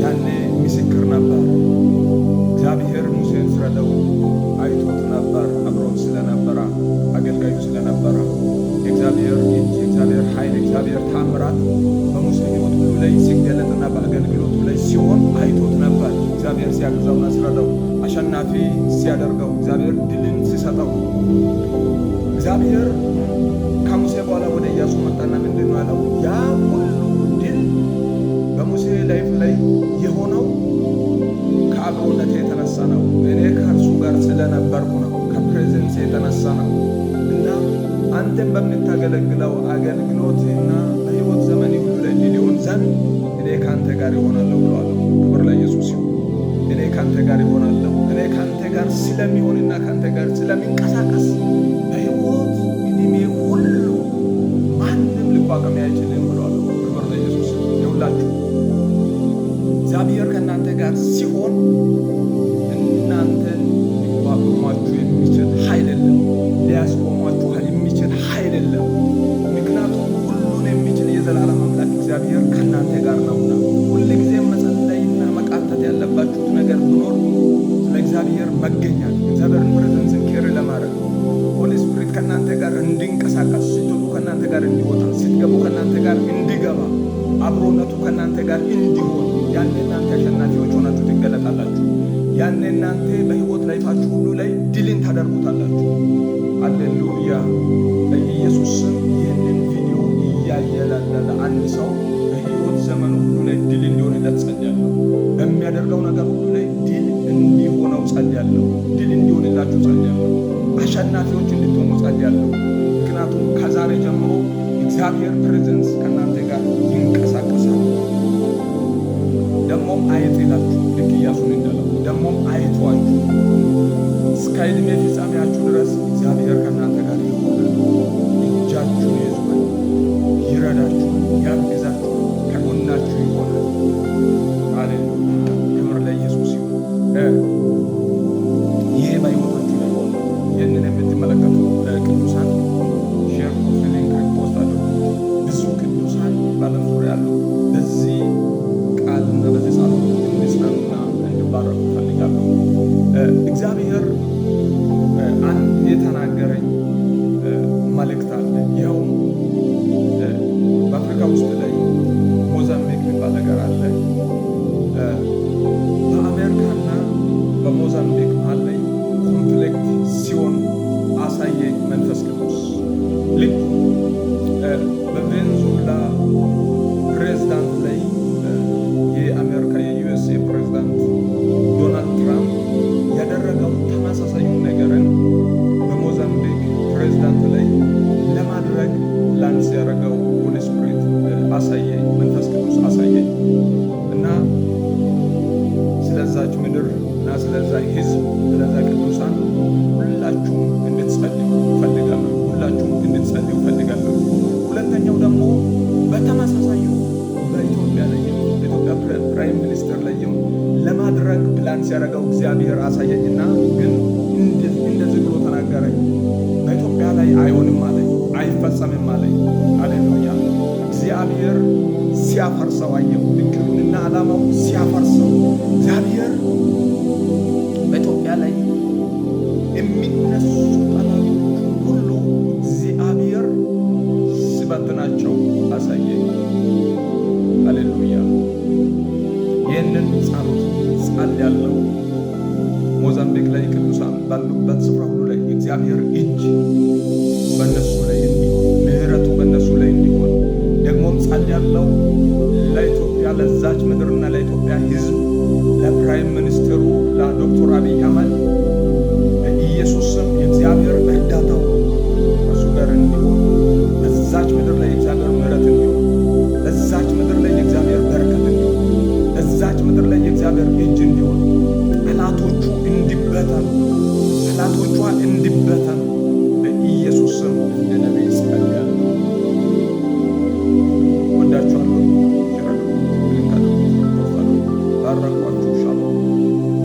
ያኔ ምስክር ነበር። እግዚአብሔር ሙሴን ሲረዳው አይቶት ነበር። አብሮት ስለነበረ አገልጋዩ ስለነበረ የእግዚአብሔር እጅ፣ የእግዚአብሔር ኃይል፣ የእግዚአብሔር ታምራት በሙሴ ሕይወት ሁሉ ላይ ሲገለጥና በአገልግሎቱ ላይ ሲሆን አይቶት ነበር። እግዚአብሔር ሲያግዛውና ሲረዳው አሸናፊ ሲያደርገው እግዚአብሔር ድልን ሲሰጠው እግዚአብሔር ከሙሴ በኋላ ወደ ኢያሱ መጣና ምንድን ነው ያለው? ያ ሁሉ ድል በሙሴ ላይፍ ላይ የሆነው ከአብሮነት የተነሳ ነው። እኔ ከእርሱ ጋር ስለነበርኩ ነው። ከፕሬዘንስ የተነሳ ነው። እና አንተም በምታገለግለው አገልግሎትና በሕይወት ዘመን ሁሉ ላይ ድል ይሆን ዘንድ እኔ ከአንተ ጋር ይሆናለሁ ብሏለሁ። ክብር ለኢየሱስ ይሁን። እኔ ከአንተ ጋር ይሆናለሁ። እኔ ከአንተ ጋር ስለሚሆንና ከአንተ ጋር ስለሚንቀሳቀስ በሕይወት እድሜ ሁሉ ማንም ሊቋቋም አይችልም ብሏለሁ። ክብር ለኢየሱስ ይሁንላችሁ። እግዚአብሔር ከእናንተ ጋር ሲሆን እናንተን ሊቋቋማችሁ የሚችል ኃይል የለም። ሊያስቆማችሁ የሚችል ኃይል የለም። ምክንያቱም ሁሉን የሚችል የዘላለም አምላክ እግዚአብሔር ከእናንተ ጋር ነውና ሁልጊዜ መጸለይና መቃተት ያለባችሁት ነገር ቢኖር ስለ እግዚአብሔር መገኛት፣ እግዚአብሔርን ፕሬዘንስን ኬር ለማድረግ ሆሊ ስፒሪት ከእናንተ ጋር እንዲንቀሳቀስ፣ ስትወጡ ከእናንተ ጋር እንዲወጣ፣ ስትገቡ ከእናንተ ጋር እንዲገባ፣ አብሮነቱ ከእናንተ ጋር እንዲሆን ያኔ እናንተ አሸናፊዎች ሆናችሁ ትገለጣላችሁ። ያኔ እናንተ በሕይወት ላይፋችሁ ሁሉ ላይ ድልን ታደርጉታላችሁ። አሌሉያ። በኢየሱስ ስም ይህንን ቪዲዮ እያየ ላለ አንድ ሰው በሕይወት ዘመኑ ሁሉ ላይ ድል እንዲሆንለት ጸልያለሁ። በሚያደርገው ነገር ሁሉ ላይ ድል እንዲሆነው ጸልያለሁ። ድል እንዲሆንላችሁ ጸልያለሁ። አሸናፊዎች እንድትሆኑ ጸልያለሁ። ምክንያቱም ከዛሬ ጀምሮ እግዚአብሔር ፕሬዘንስ ከእናንተ ጋር ይንቀሳቀሳል። ደሞም አይጥላችሁ፣ ልክ ኢያሱን እንዳለው ደሞም አይተዋችሁ። እስከ ዕድሜ ፍጻሜያችሁ ድረስ እግዚአብሔር ከእናንተ ጋር ይሆናል። እጃችሁን ይዟል፣ ይረዳችኋል፣ ያግዛችኋል፣ ከጎናችሁ ይሆናል። ሃሌሉያ! ክብር ለኢየሱስ ይሁን። ይሄ በሕይወታችሁ ላይ ሆነ። ይህንን የምትመለከቱ ቅዱሳን ሼር፣ ኮፒ ሊንክ፣ ሪፖስት አድርጉ። ብዙ ቅዱሳን በዓለም ዙሪያ ያሉ በዚህ ቃልና በዚህ ጸሎት እንዲጽናኑና እንዲባረኩ ፈልጋለሁ። እግዚአብሔር አንድ የተናገረኝ መልእክት አለ። ይኸውም በአፍሪካ ውስጥ ላይ ሞዛምቢክ የሚባል ነገር አለ። በአሜሪካና በሞዛምቢክ መሀል ላይ ኮንፍሊክት ሲሆን አሳየኝ መንፈስ ቅዱስ። ልክ በቬንዙዌላ ፕሬዝዳንት ላይ የአሜሪካ የዩኤስኤ ፕሬዝዳንት ዶናልድ ትራምፕ ያደረገው ተመሳሳዩ ነገርን በሞዛምቢክ ፕሬዝዳንት ላይ ለማድረግ ላንስ ያደረገው ሆሊ ስፒሪት አሳየኝ፣ መንፈስ ቅዱስ አሳየኝ እና ስለዛች ምድር እና ስለዛ ሕዝብ ስለዛ ቅዱሳን ሁላችሁም እንድትጸልዩ ፈልጋለሁ። ሁላችሁም እንድትጸልዩ ፈልጋለሁ። ሁለተኛው ደግሞ በተመሳሳዩ በኢትዮጵያ ላይም በኢትዮጵያ ፕራይም ሚኒስትር ላይም ለማድረግ ፕላን ሲያደርገው እግዚአብሔር አሳየኝና ግን እንደዚህ ብሎ ተናገረኝ። በኢትዮጵያ ላይ አይሆንም አለኝ፣ አይፈጸምም አለኝ። ሃሌሉያ! እግዚአብሔር ሲያፈርሰው አየሁ። እቅዱንና ዓላማው ሲያፈርሰው እግዚአብሔር በኢትዮጵያ ላይ የሚነሱ ጠላቶቹን ሁሉ እግዚአብሔር ሲበትናቸው አሳየኝ። ሃሌሉያ! ይህንን ጸሎት ጸልያለሁ። ሞዛምቢክ ላይ ቅዱሳን ባሉበት ስፍራ ሁሉ ላይ እግዚአብሔር እጅ በእነሱ ላይ እንዲሆን፣ ምሕረቱ በእነሱ ላይ እንዲሆን ደግሞም ጸልያለሁ። ለኢትዮጵያ ለዛች ምድርና ለኢትዮጵያ ሕዝብ ለፕራይም ሚኒስትሩ ለዶክተር አብይ አህመድ በኢየሱስ ስም የእግዚአብሔር እርዳታው እሱ ጋር እንዲሆን፣ በዛች ምድር ላይ የእግዚአብሔር ምሕረት እንዲሆን፣ በዛች ምድር ላይ የእግዚአብሔር በረከት እንዲሆን፣ በዛች ምድር ላይ የእግዚአብሔር እጅ እንዲሆን፣ ጠላቶቹ እንዲበተኑ፣ ጠላቶቿ እንዲበተኑ